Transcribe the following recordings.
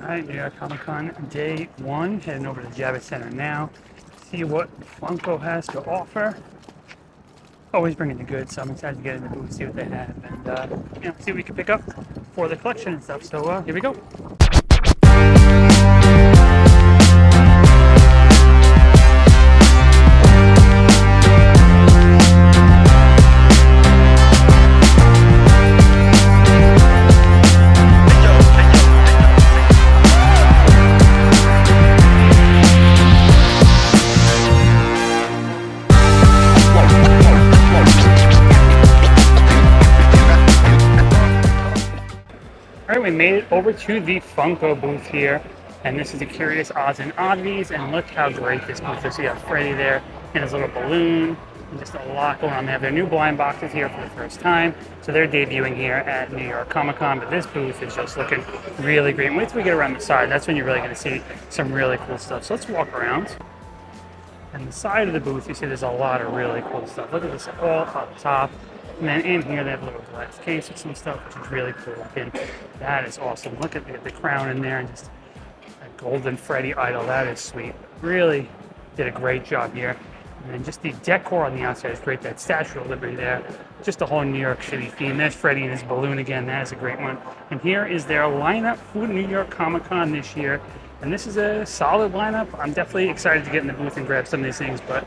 Alright, New York Comic Con day one, heading over to the Javits Center now. See what Funko has to offer. Always bringing the goods, so I'm excited to get in the booth, see what they have, and see what we can pick up for the collection and stuff. So here we go. Alright, we made it over to the Funko booth here, and this is the Curious Odds and Oddities, and look how great this booth is. So you have Freddy there in his little balloon, and just a lot going on. They have their new blind boxes here for the first time, so they're debuting here at New York Comic Con, but this booth is just looking really great. Wait till we get around the side, that's when you're really going to see some really cool stuff. So let's walk around. And the side of the booth, you see there's a lot of really cool stuff. Look at this all up top. And then in here, they have a little glass case with some stuff, which is really cool looking. That is awesome. Look at the crown in there and just a golden Freddy idol. That is sweet. Really did a great job here. And then just the decor on the outside is great. That Statue of Liberty there. Just a whole New York City theme. There's Freddy and his balloon again. That is a great one. And here is their lineup for New York Comic Con this year. And this is a solid lineup. I'm definitely excited to get in the booth and grab some of these things, but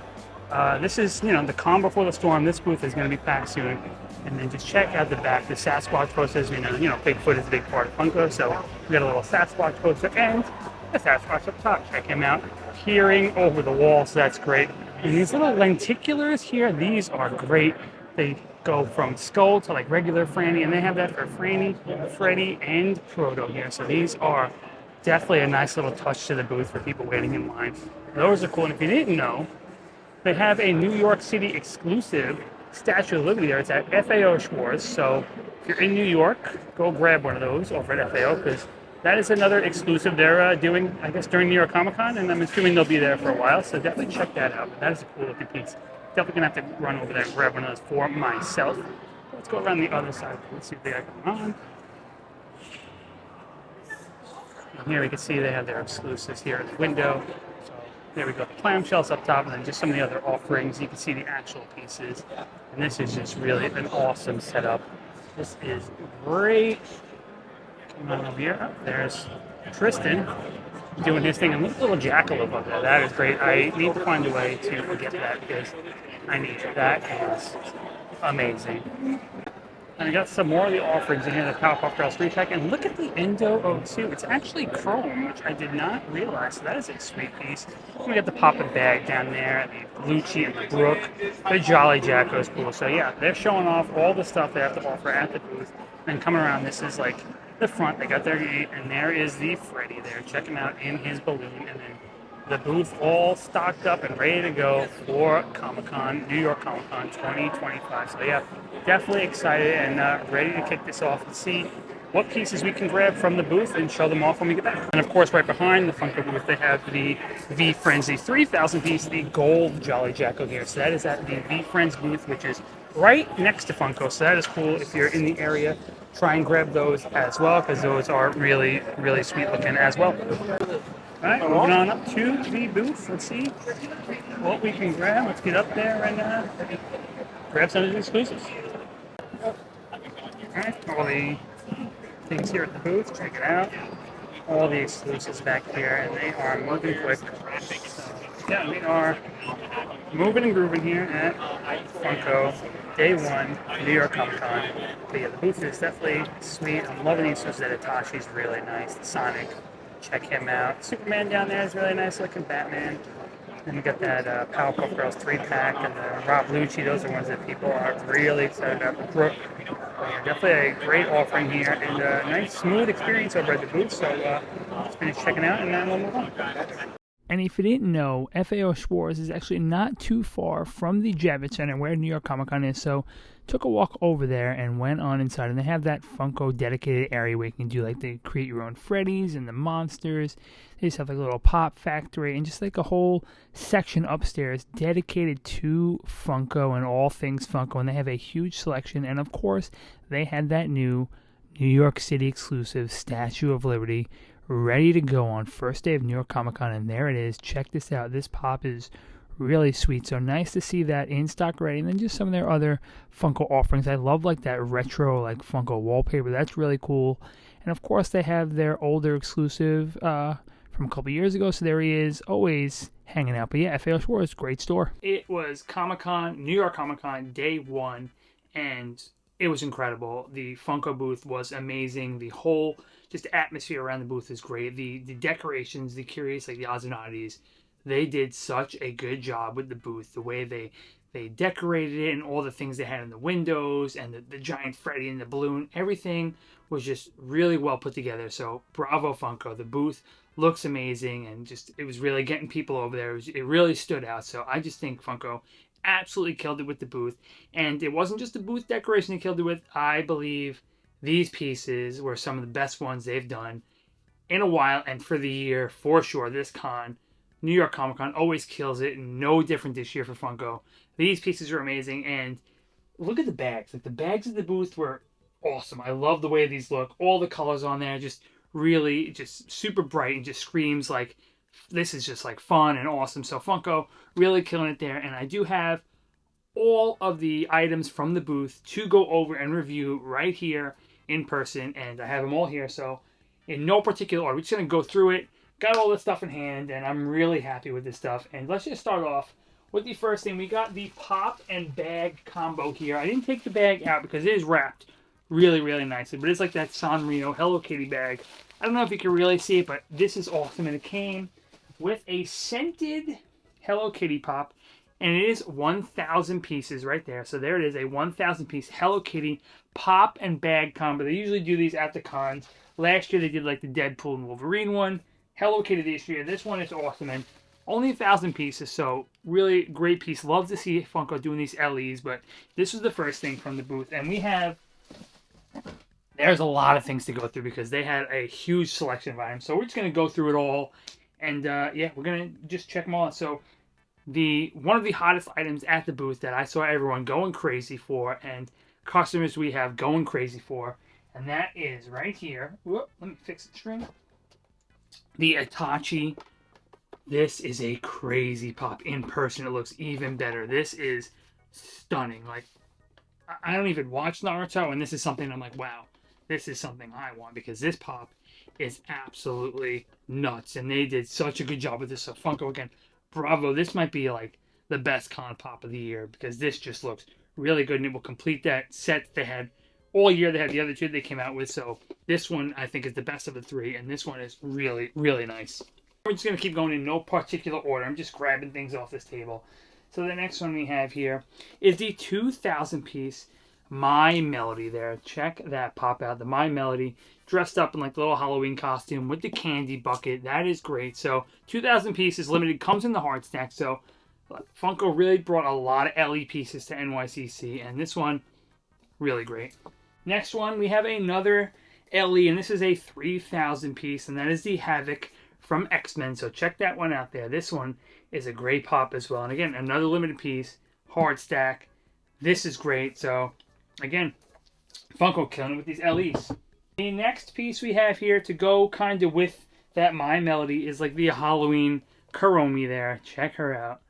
this is, the calm before the storm. This booth is going to be packed soon. And then just check out the back. The Sasquatch posters, Bigfoot is a big part of Funko, so we got a little Sasquatch poster and the Sasquatch up top. Check him out. Peering over the wall, so that's great. And these little lenticulars here, these are great. They go from skull to like regular Franny, and they have that for Franny, Freddy, and Proto here. So these are definitely a nice little touch to the booth for people waiting in line. Those are cool, and if you didn't know, they have a New York City exclusive Statue of Liberty there. It's at FAO Schwarz, so if you're in New York, go grab one of those over at FAO, because that is another exclusive they're doing, I guess, during New York Comic Con, and I'm assuming they'll be there for a while, so definitely check that out. But that is a cool looking piece. Definitely going to have to run over there and grab one of those for myself. Let's go around the other side. Let's see what they got going on. And here we can see they have their exclusives here in the window. So there we go, the clamshells up top, and then just some of the other offerings. You can see the actual pieces. And this is just really an awesome setup. This is great. Come on over here. There's Tristan doing his thing. And look at the little jackalope up there. That is great. I need to find a way to get that because I need it. That is amazing. And I got some more of the offerings in here, the Powerpuff Girls 3-pack, and look at the Endo O2. It's actually chrome, which I did not realize, so that is a sweet piece. We got the Pop-It Bag down there, the Lucci and the Brook. The Jolly Jacko is cool. So yeah, they're showing off all the stuff they have to offer at the booth. And coming around, this is like the front. They got their gate, and there is the Freddy there. Check him out in his balloon, and then the booth all stocked up and ready to go for Comic-Con, New York Comic-Con 2025. So yeah, definitely excited and ready to kick this off and see what pieces we can grab from the booth and show them off when we get back. And of course, right behind the Funko booth, they have the V-Friends, the 3,000 piece, the gold Jolly Jacko here. So that is at the V-Friends booth, which is right next to Funko. So that is cool if you're in the area. Try and grab those as well, because those are really, really sweet looking as well. All right, moving on up to the booth. Let's see what we can grab. Let's get up there and grab some of the exclusives. All right, all the things here at the booth. Check it out. All the exclusives back here, and they are moving quick. So, yeah, we are moving and grooving here at Funko Day 1, New York Comic Con. But yeah, the booth is definitely sweet. I'm loving the exclusives. That Itashi's really nice. The Sonic. Check him out. Superman down there is really nice looking. Batman. Then you got that Powerpuff Girls 3-pack and the Rob Lucci. Those are ones that people are really excited about. Brooke. Definitely a great offering here and a nice smooth experience over at the booth. So let's finish checking out and then we'll move on. And if you didn't know, FAO Schwarz is actually not too far from the Javits Center where New York Comic Con is, so took a walk over there and went on inside, and they have that Funko dedicated area where you can do like the create your own Freddys and the monsters. They just have like a little pop factory and just like a whole section upstairs dedicated to Funko and all things Funko, and they have a huge selection. And of course, they had that new New York City exclusive Statue of Liberty ready to go on first day of New York Comic Con, and there it is. Check this out. This pop is really sweet. So nice to see that in stock ready. And then just some of their other Funko offerings. I love like that retro like Funko wallpaper. That's really cool. And of course they have their older exclusive from a couple years ago. So there he is, always hanging out. But yeah, FAO Schwarz, great store. It was Comic-Con, New York Comic-Con, day one, and it was incredible. The Funko booth was amazing. The whole just atmosphere around the booth is great. The decorations, the curious, like the odds and oddies, they did such a good job with the booth. The way they decorated it and all the things they had in the windows and the giant Freddy and the balloon, everything was just really well put together. So bravo Funko. The booth looks amazing, and just it was really getting people over there. It really stood out. So I just think Funko absolutely killed it with the booth. And it wasn't just the booth decoration they killed it with. I believe these pieces were some of the best ones they've done in a while and for the year, for sure. This con, New York Comic Con, always kills it, and no different this year for Funko. These pieces are amazing, and look at the bags. Like the bags at the booth were awesome. I love the way these look. All the colors on there, just really just super bright and just screams like this is just like fun and awesome. So Funko really killing it there. And I do have all of the items from the booth to go over and review right here in person, and I have them all here. So in no particular order, we're just gonna go through it. Got all this stuff in hand, and I'm really happy with this stuff. And let's just start off with the first thing. We got the pop and bag combo here. I didn't take the bag out because it is wrapped really, really nicely, but it's like that San Reno Hello Kitty bag. I don't know if you can really see it, but this is awesome. And it came with a scented Hello Kitty pop, and it is 1,000 pieces right there. So there it is, a 1,000 piece Hello Kitty pop and bag combo. They usually do these at the cons. Last year they did like the Deadpool and Wolverine one. Hello Kitty this year. This one is awesome, and only 1,000 pieces, so really great piece. Love to see Funko doing these LEs, but this was the first thing from the booth. And we have, there's a lot of things to go through because they had a huge selection of items. So we're just going to go through it all, and yeah, we're going to just check them all out. So one of the hottest items at the booth that I saw everyone going crazy for, and customers we have going crazy for, and that is right here. Whoop, let me fix the string. The Itachi. This is a crazy pop. In person, it looks even better. This is stunning. Like, I don't even watch Naruto, and this is something I'm like, wow, this is something I want, because this pop is absolutely nuts, and they did such a good job with this. So Funko, again, bravo. This might be like the best con pop of the year, because this just looks really good, and it will complete that set they had all year. They had the other two they came out with, so this one I think is the best of the three, and this one is really, really nice. We're just going to keep going in no particular order. I'm just grabbing things off this table. So the next one we have here is the 2,000 piece My Melody there. Check that pop out. The My Melody dressed up in like the little Halloween costume with the candy bucket. That is great. So 2,000 pieces limited, comes in the hard stack. So Funko really brought a lot of LE pieces to NYCC, and this one really great. Next one we have another LE, and this is a 3,000 piece, and that is the Havoc from X-Men. So check that one out there. This one is a great pop as well. And again, another limited piece, hard stack. This is great. So again, Funko killing it with these LEs. The next piece we have here to go kind of with that My Melody is like the Halloween Kuromi there. Check her out.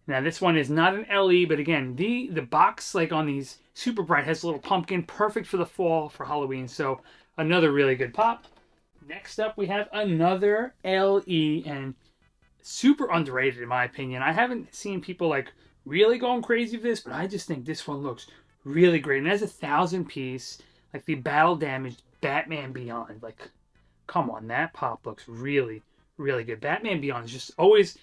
Now this one is not an LE, but again, the box like on these super bright has a little pumpkin, perfect for the fall for Halloween. So another really good pop. Next up, we have another LE, and super underrated in my opinion. I haven't seen people like really going crazy for this, but I just think this one looks really great. And as 1,000 piece, like the battle damaged Batman Beyond. Like, come on, that pop looks really, really good. Batman Beyond is just always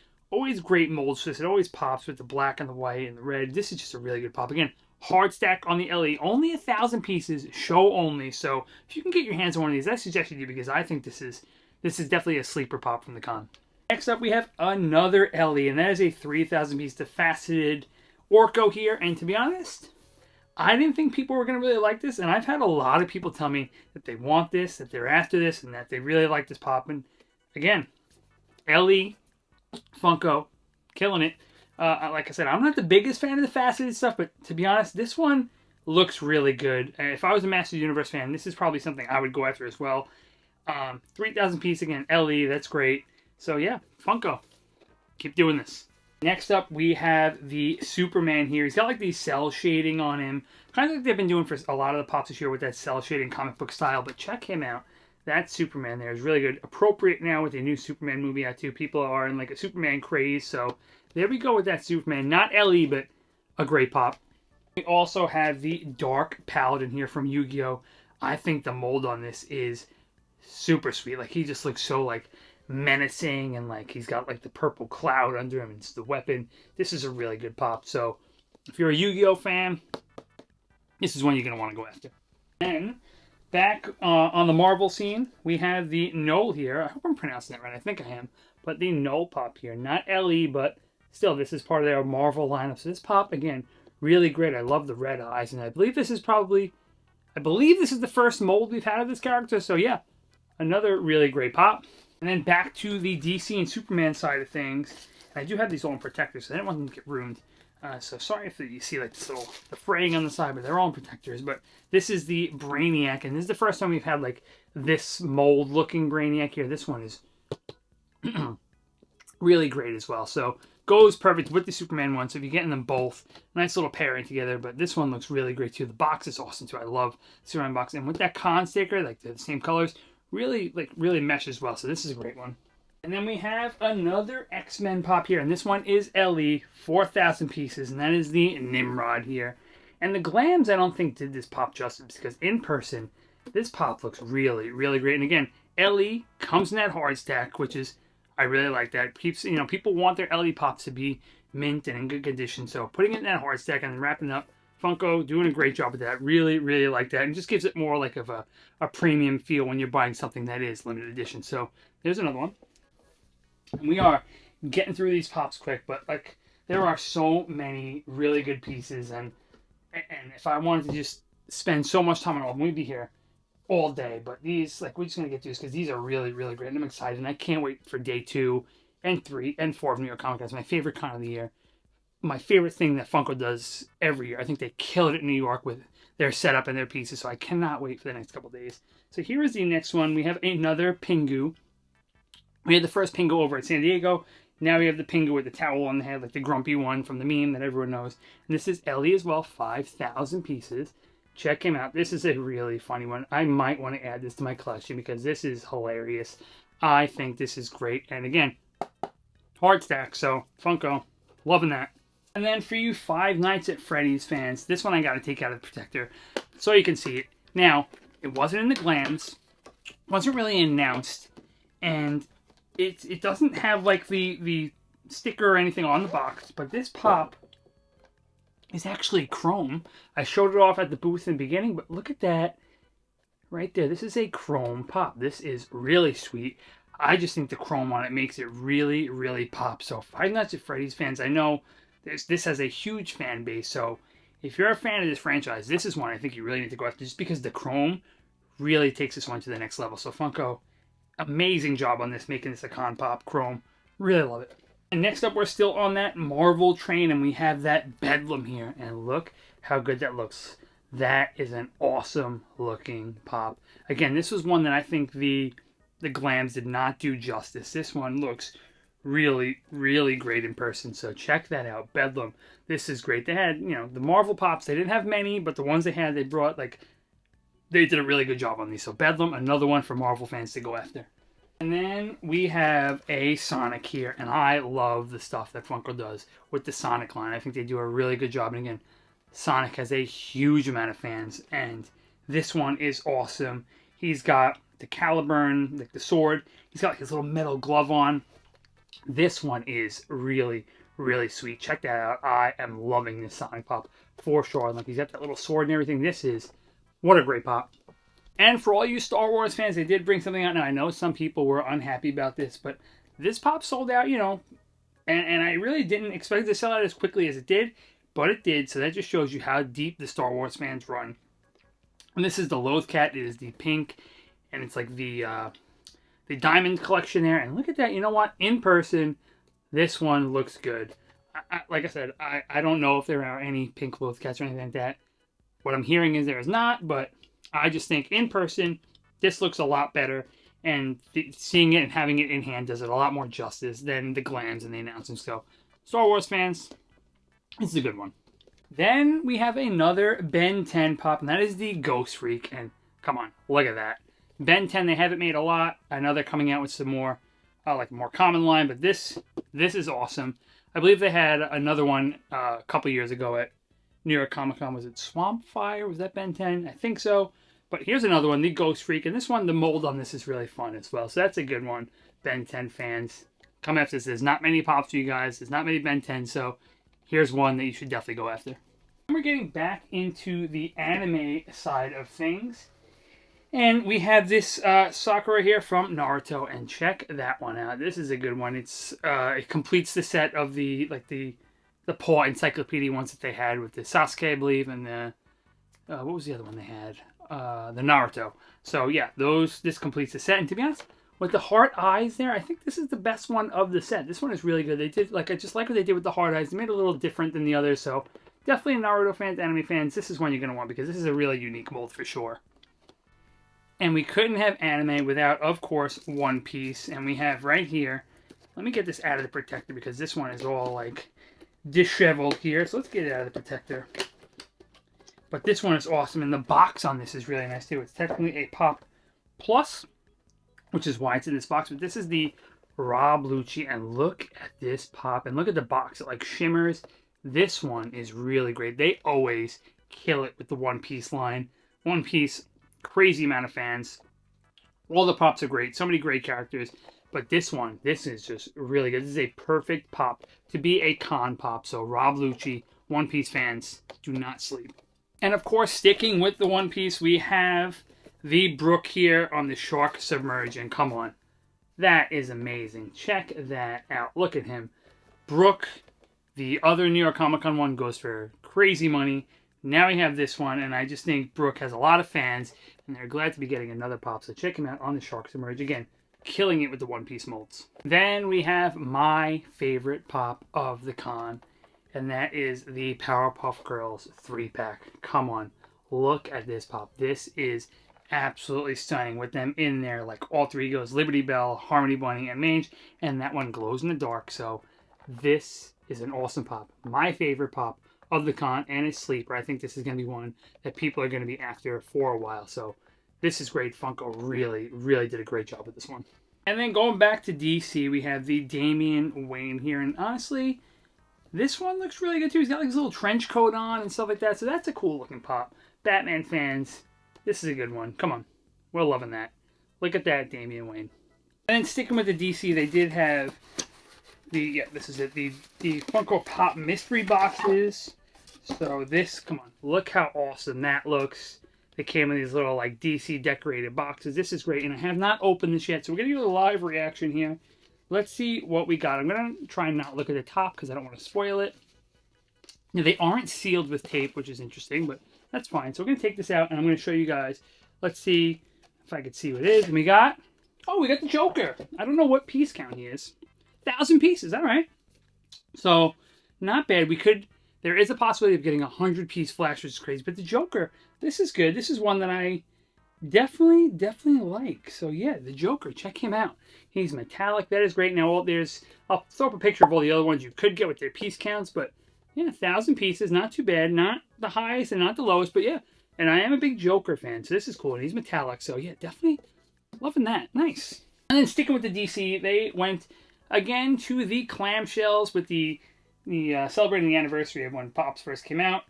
great molds for this. It always pops with the black and the white and the red. This is just a really good pop. Again, hard stack on the LE. Only 1,000 pieces, show only. So if you can get your hands on one of these, I suggest you do, because I think this is definitely a sleeper pop from the con. Next up, we have another LE, and that is a 3,000 piece, the faceted Orko here. And to be honest, I didn't think people were going to really like this, and I've had a lot of people tell me that they want this, that they're after this, and that they really like this pop. And again, LE, Funko, killing it. Like I said, I'm not the biggest fan of the faceted stuff, but to be honest, this one looks really good. And if I was a Masters Universe fan, this is probably something I would go after as well. 3,000 piece again, LE, that's great. So yeah, Funko, keep doing this. Next up, we have the Superman here. He's got like these cell shading on him. Kind of like they've been doing for a lot of the pops this year with that cell shading comic book style, but check him out. That Superman there is really good. Appropriate now with the new Superman movie out too. People are in like a Superman craze, so there we go with that Superman. Not LE, but a great pop. We also have the Dark Paladin here from Yu-Gi-Oh! I think the mold on this is super sweet. Like, he just looks so like menacing, and like he's got like the purple cloud under him, and it's the weapon. This is a really good pop. So if you're a Yu-Gi-Oh fan, this is one you're gonna want to go after. And back on the Marvel scene, we have the Null here. I hope I'm pronouncing that right. I think I am. But the Null pop here, not LE, but still, this is part of their Marvel lineup. So this pop, again, really great. I love the red eyes, and I believe this is the first mold we've had of this character. So yeah, another really great pop. And then back to the DC and Superman side of things. And I do have these all in protectors, so I didn't want them to get ruined. So sorry if you see like this little the fraying on the side, but they're all in protectors. But this is the Brainiac, and this is the first time we've had like this mold-looking Brainiac here. This one is really great as well. So goes perfect with the Superman one. So if you're getting them both, nice little pairing together. But this one looks really great too. The box is awesome too. I love the Superman box, and with that con sticker, like the same colors, really meshes well. So this is a great one. And then we have another X-Men pop here, and this one is LE, 4,000 pieces, and that is the Nimrod here. And the glams, I don't think did this pop justice, because in person, this pop looks really great. And again, LE comes in that hard stack, which is, I really like that. People want their LE pops to be mint and in good condition, so putting it in that hard stack and then wrapping it up, Funko doing a great job with that. Really like that, and just gives it more like of a premium feel when you're buying something that is limited edition. So there's another one. And we are getting through these pops quick, but like there are so many really good pieces, and if I wanted to just spend so much time on all of them, we'd be here all day. But these, like, we're just gonna get through this because these are really great, and I'm excited, and I can't wait for day 2 and 3 and 4 of New York Comic Con. It's my favorite con of the year. My favorite thing that Funko does every year. I think they kill it in New York with their setup and their pieces, so I cannot wait for the next couple days. So here is the next one. We have another Pingu. We had the first Pingu over at San Diego. Now we have the Pingu with the towel on the head, like the grumpy one from the meme that everyone knows. And this is LE as well, 5,000 pieces. Check him out. This is a really funny one. I might want to add this to my collection because this is hilarious. I think this is great. And again, hard stack. So Funko, loving that. And then for you Five Nights at Freddy's fans, this one I got to take out of the protector so you can see it. Now, it wasn't in the glams. Wasn't really announced. And it doesn't have like the sticker or anything on the box, but this pop is actually chrome. I showed it off at the booth in the beginning, but look at that right there. This is a chrome pop. This is really sweet. I just think the chrome on it makes it really pop. So Five Nights at Freddy's fans, I know this has a huge fan base, so if you're a fan of this franchise, this is one I think you really need to go after, just because the chrome really takes this one to the next level. So Funko, amazing job on this, making this a con pop chrome. Really love it. And next up, we're still on that Marvel train, and we have that Bedlam here. And look how good that looks. That is an awesome looking pop. Again, this was one that I think the glams did not do justice. This one looks really great in person. So check that out. Bedlam. This is great. They had, the Marvel pops. They didn't have many, but the ones they had, they brought like, they did a really good job on these. So Bedlam, another one for Marvel fans to go after. And then we have a Sonic here, and I love the stuff that Funko does with the Sonic line. I think they do a really good job. And again, Sonic has a huge amount of fans, and this one is awesome. He's got the Caliburn, like the sword. He's got like his little metal glove on. This one is really sweet. Check that out. I am loving this Sonic pop for sure. Like, he's got that little sword and everything. What a great pop. And for all you Star Wars fans, they did bring something out. Now, I know some people were unhappy about this, but this pop sold out, and I really didn't expect it to sell out as quickly as it did, but it did. So that just shows you how deep the Star Wars fans run. And this is the Lothcat. It is the pink, and it's like the diamond collection there. And look at that. You know what? In person, this one looks good. Like I said, I don't know if there are any pink Lothcats or anything like that. What I'm hearing is there is not, but I just think in person, this looks a lot better. and seeing it and having it in hand does it a lot more justice than the glams and the announcements. So, Star Wars fans, this is a good one. Then we have another Ben 10 pop, and that is the Ghost Freak. And come on, look at that. Ben 10, they haven't made a lot. I know they're coming out with some more, like a more common line, but this is awesome. I believe they had another one a couple years ago at New York Comic Con. Was it Swamp Fire? Was that Ben 10? I think so. But here's another one, the Ghost Freak. And this one, the mold on this is really fun as well. So that's a good one, Ben 10 fans. Come after this. There's not many pops for you guys. There's not many Ben 10. So here's one that you should definitely go after. We're getting back into the anime side of things. And we have this Sakura here from Naruto. And check that one out. This is a good one. It completes the set of the Paw Encyclopedia ones that they had with the Sasuke, I believe, and the... what was the other one they had? The Naruto. So yeah, this completes the set. And to be honest, with the heart eyes there, I think this is the best one of the set. This one is really good. They did I just like what they did with the heart eyes. They made it a little different than the others. So definitely Naruto fans, anime fans, this is one you're gonna want because this is a really unique mold for sure. And we couldn't have anime without, of course, One Piece. And we have right here. Let me get this out of the protector because this one is all like disheveled here. So let's get it out of the protector. But this one is awesome, and the box on this is really nice too. It's technically a Pop Plus, which is why it's in this box. But this is the Rob Lucci, and look at this pop, and look at the box. It like shimmers. This one is really great. They always kill it with the One Piece line. One Piece, crazy amount of fans. All the pops are great. So many great characters. But this one, this is just really good. This is a perfect pop to be a con pop. So Rob Lucci, One Piece fans, do not sleep. And of course, sticking with the One Piece, we have the Brook here on the Shark Submerge. And come on, that is amazing. Check that out. Look at him. Brook, the other New York Comic Con one, goes for crazy money. Now we have this one, and I just think Brook has a lot of fans, and they're glad to be getting another pop. So check him out on the Shark Submerge. Again, killing it with the One Piece molds. Then we have my favorite pop of the con, and that is the Powerpuff Girls 3-pack. Come on, look at this pop. This is absolutely stunning with them in there. Like all three goes Liberty Bell, Harmony Bunny, and Mange, and that one glows in the dark. So this is an awesome pop. My favorite pop of the con, and a sleeper. I think this is going to be one that people are going to be after for a while. So this is great. Funko really, really did a great job with this one. And then going back to DC, we have the Damian Wayne here. And honestly, this one looks really good too. He's got like his little trench coat on and stuff like that. So that's a cool looking pop. Batman fans, this is a good one. Come on. We're loving that. Look at that, Damian Wayne. And then sticking with the DC, they did have this is it. The Funko Pop mystery boxes. So this, come on. Look how awesome that looks. They came in these little like DC decorated boxes. This is great. And I have not opened this yet. So we're going to do a live reaction here. Let's see what we got. I'm going to try and not look at the top because I don't want to spoil it. Now, they aren't sealed with tape, which is interesting, but that's fine. So we're going to take this out, and I'm going to show you guys. Let's see if I can see what it is. And we got the Joker. I don't know what piece count he is. 1,000 pieces. All right. So, not bad. There is a possibility of getting a 100-piece Flash, which is crazy. But the Joker, this is good. This is one that I definitely like. So, yeah, the Joker. Check him out. He's metallic. That is great. Now, I'll throw up a picture of all the other ones you could get with their piece counts. But, yeah, 1,000 pieces. Not too bad. Not the highest and not the lowest. But, yeah. And I am a big Joker fan. So, this is cool. And he's metallic. So, yeah, definitely loving that. Nice. And then sticking with the DC, they went again to the Clamshells with the celebrating the anniversary of when Pops first came out.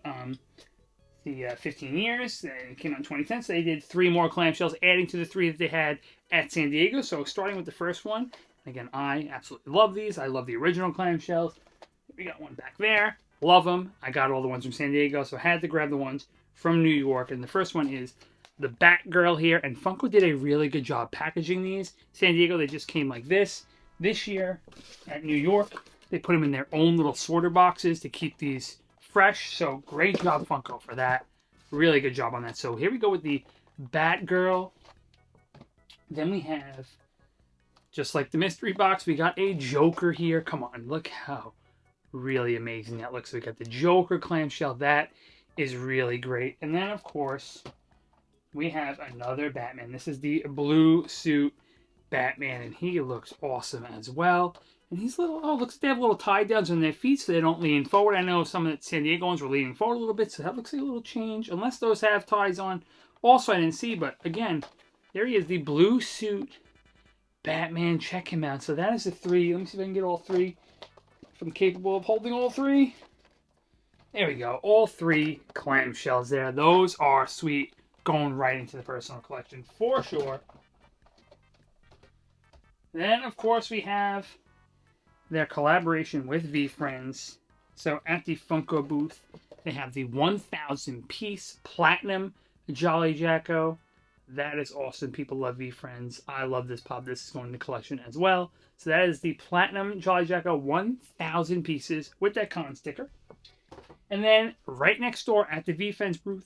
The 15 years. They came out in 2010, so they did 3 more Clamshells, adding to the 3 that they had at San Diego. So starting with the first one, again, I absolutely love these. I love the original Clamshells. We got one back there. Love them. I got all the ones from San Diego, so I had to grab the ones from New York. And the first one is the Batgirl here, and Funko did a really good job packaging these. San Diego, they just came like this. This year at New York, they put them in their own little sorter boxes to keep these fresh. So great job, Funko, for that. Really good job on that. So here we go with the Batgirl. Then we have, just like the mystery box, we got a Joker here. Come on, look how really amazing that looks. So we got the Joker clamshell. That is really great. And then, of course, we have another Batman. This is the blue suit. Batman, and he looks awesome as well. And these little, oh, looks like they have little tie downs on their feet so they don't lean forward. I know some of the San Diego ones were leaning forward a little bit, so that looks like a little change. Unless those have ties on. Also, I didn't see, but again, there he is, the blue suit Batman. Check him out. So that is the 3. Let me see if I can get all 3. If I'm capable of holding all 3. There we go. All 3 clamshells there. Those are sweet. Going right into the personal collection for sure. Then, of course, we have their collaboration with VeeFriends. So at the Funko booth, they have the 1,000 piece platinum Jolly Jacko. That is awesome. People love VeeFriends. I love this pop. This is going in the collection as well. So that is the platinum Jolly Jacko, 1,000 pieces with that con sticker. And then right next door at the VeeFriends booth,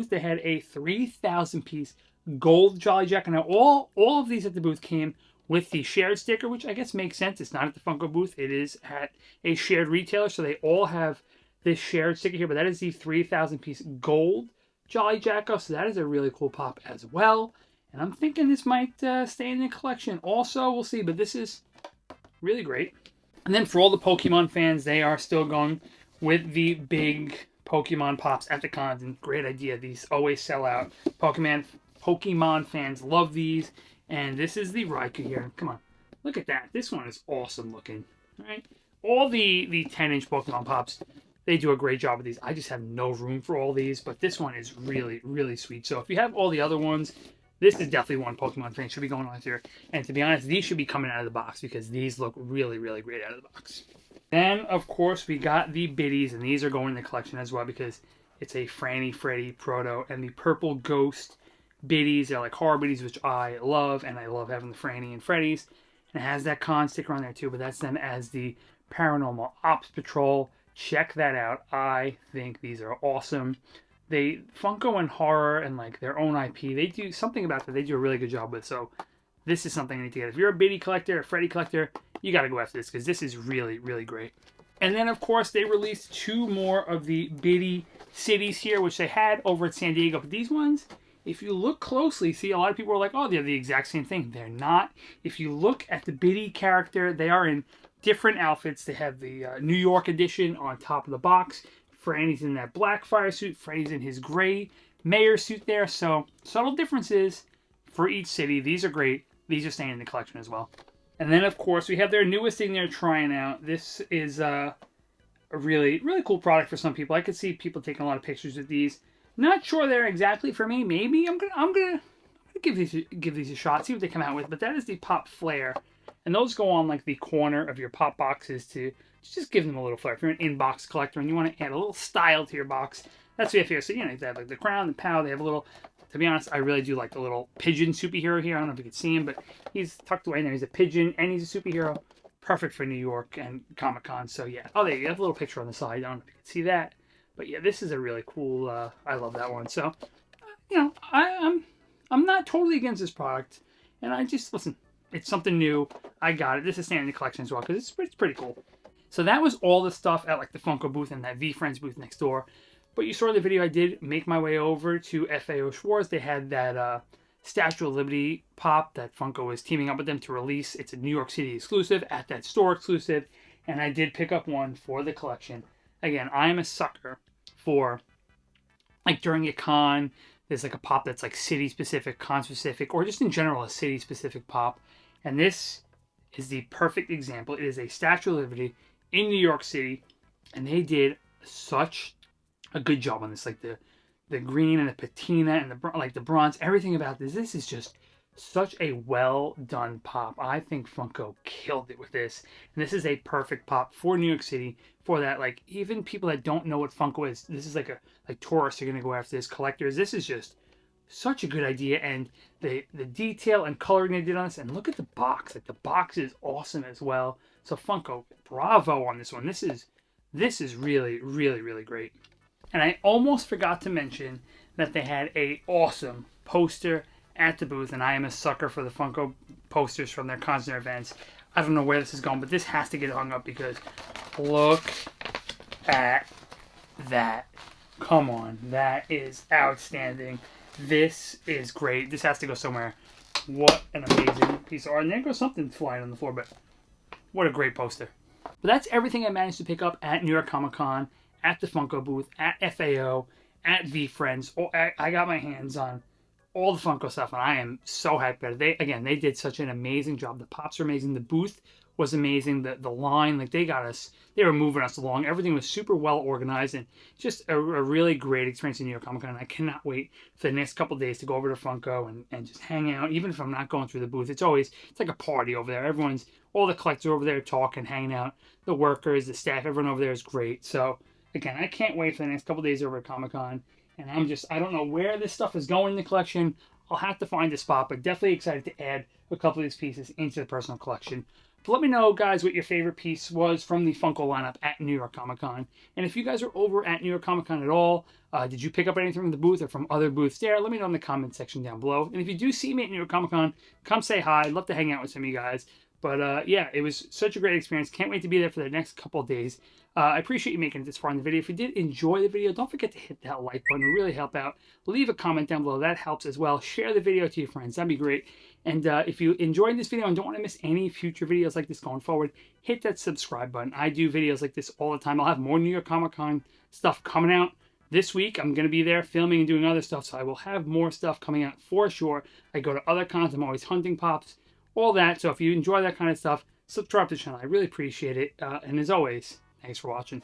they had a 3,000 piece gold Jolly Jacko. Now all of these at the booth came with the shared sticker, which I guess makes sense. It's not at the Funko booth. It is at a shared retailer, so they all have this shared sticker here. But that is the 3,000 piece gold Jolly Jacko, so that is a really cool pop as well. And I'm thinking this might stay in the collection. Also, we'll see, but this is really great. And then for all the Pokemon fans, they are still going with the big Pokemon pops at the cons. And great idea. These always sell out. Pokemon fans love these. And this is the Raikou here. Come on. Look at that. This one is awesome looking. All right. All the 10-inch Pokemon pops, they do a great job with these. I just have no room for all these. But this one is really, really sweet. So if you have all the other ones, this is definitely one Pokemon fan should be going on here. And to be honest, these should be coming out of the box because these look really, really great out of the box. Then, of course, we got the biddies. And these are going in the collection as well because it's a Franny, Freddy, Proto, and the Purple Ghost biddies. They're like horror biddies, which I love, and I love having the Franny and Freddy's. And it has that con sticker on there too, but that's them as the Paranormal Ops Patrol. Check that out. I think these are awesome. They Funko and horror and like their own IP. They do something about that. They do a really good job with. So this is something I need to get. If you're a biddy collector, a Freddy collector, you got to go after this because this is really, really great. And then of course they released 2 more of the biddy cities here, which they had over at San Diego. But these ones, if you look closely, see, a lot of people are like, oh, they're the exact same thing. They're not. If you look at the biddy character, they are in different outfits. They have the New York edition on top of the box. Franny's in that black fire suit. Freddy's in his gray mayor suit there. So subtle differences for each city. These are great. These are staying in the collection as well. And then, of course, we have their newest thing they're trying out. This is a really, really cool product for some people. I could see people taking a lot of pictures with these. Not sure they're exactly for me. Maybe I'm gonna give these a shot. See what they come out with. But that is the Pop Flare, and those go on like the corner of your pop boxes to just give them a little flair. If you're an in-box collector and you want to add a little style to your box, that's what you have here. So you know they have like the crown, the POW. They have a little. To be honest, I really do like the little pigeon superhero here. I don't know if you can see him, but he's tucked away in there. He's a pigeon and he's a superhero. Perfect for New York and Comic-Con. So yeah. Oh, there you have a little picture on the side. I don't know if you can see that. But yeah, this is a really cool, I love that one. So, you know, I'm not totally against this product. And I just, listen, it's something new. I got it. This is staying in the collection as well because it's pretty cool. So that was all the stuff at like the Funko booth and that VeeFriends booth next door. But you saw the video, I did make my way over to FAO Schwarz. They had that Statue of Liberty pop that Funko was teaming up with them to release. It's a New York City exclusive, at that store exclusive. And I did pick up one for the collection. Again, I am a sucker for, like during a con, there's like a pop that's like city specific, con specific, or just in general a city specific pop. And this is the perfect example. It is a Statue of Liberty in New York City, and they did such a good job on this. Like the green and the patina and the bronze, everything about this. This is just such a well done pop. I think Funko killed it with this. And this is a perfect pop for New York City, for that, like, even people that don't know what Funko is, this is like tourists are going to go after this, collectors. This is just such a good idea. And the detail and coloring they did on this, and look at the box. Like, the box is awesome as well. So Funko, bravo on this one. This is really, really, really great. And I almost forgot to mention that they had a awesome poster at the booth, and I am a sucker for the Funko posters from their concert events. I don't know where this is going, but this has to get hung up because look at that. Come on, that is outstanding. This is great. This has to go somewhere. What an amazing piece of art. And there goes something flying on the floor, but what a great poster. But that's everything I managed to pick up at New York Comic Con, at the Funko booth, at FAO, at VFriends. I got my hands on all the Funko stuff, and I am so happy about it. They did such an amazing job. The pops are amazing. The booth was amazing. The line, like, they were moving us along. Everything was super well organized, and just a really great experience in New York Comic Con. I cannot wait for the next couple of days to go over to Funko and just hang out. Even if I'm not going through the booth, it's like a party over there. All the collectors over there talking, hanging out. The workers, the staff, everyone over there is great. So again, I can't wait for the next couple of days over at Comic Con. And I don't know where this stuff is going in the collection. I'll have to find a spot, but definitely excited to add a couple of these pieces into the personal collection. But let me know, guys, what your favorite piece was from the Funko lineup at New York Comic Con. And if you guys are over at New York Comic Con at all, did you pick up anything from the booth or from other booths there? Let me know in the comment section down below. And if you do see me at New York Comic Con, come say hi. I'd love to hang out with some of you guys. But yeah, it was such a great experience. Can't wait to be there for the next couple of days. I appreciate you making it this far in the video. If you did enjoy the video, don't forget to hit that like button. It will really help out. Leave a comment down below. That helps as well. Share the video to your friends. That'd be great. And if you enjoyed this video and don't want to miss any future videos like this going forward, hit that subscribe button. I do videos like this all the time. I'll have more New York Comic Con stuff coming out this week. I'm going to be there filming and doing other stuff, so I will have more stuff coming out for sure. I go to other cons. I'm always hunting pops, all that. So if you enjoy that kind of stuff, subscribe to the channel. I really appreciate it. And as always, thanks for watching.